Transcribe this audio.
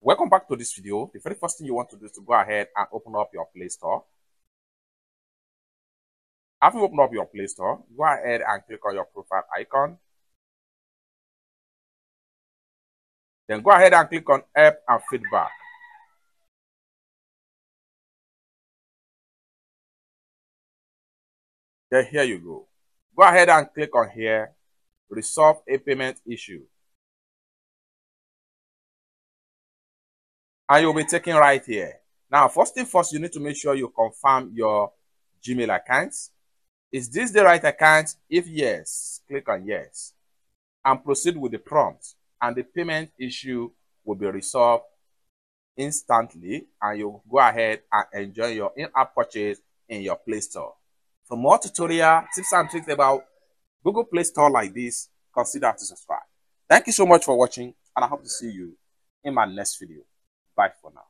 Welcome back to this video. The very first thing you want to do is to go ahead and open up your Play Store. After you open up your Play Store, go ahead and click on your profile icon. Then go ahead and click on Help and Feedback. Then here you go. Go ahead and click on here, Resolve a Payment Issue. And you'll be taken right here. Now, first thing first, you need to make sure you confirm your Gmail account. Is this the right account? If yes, click on yes and proceed with the prompt, and the payment issue will be resolved instantly, and you'll go ahead and enjoy your in-app purchase in your Play Store. For more tutorial tips and tricks about Google Play Store like this, consider to subscribe. Thank you so much for watching, and I hope to see you in my next video. Bye for now.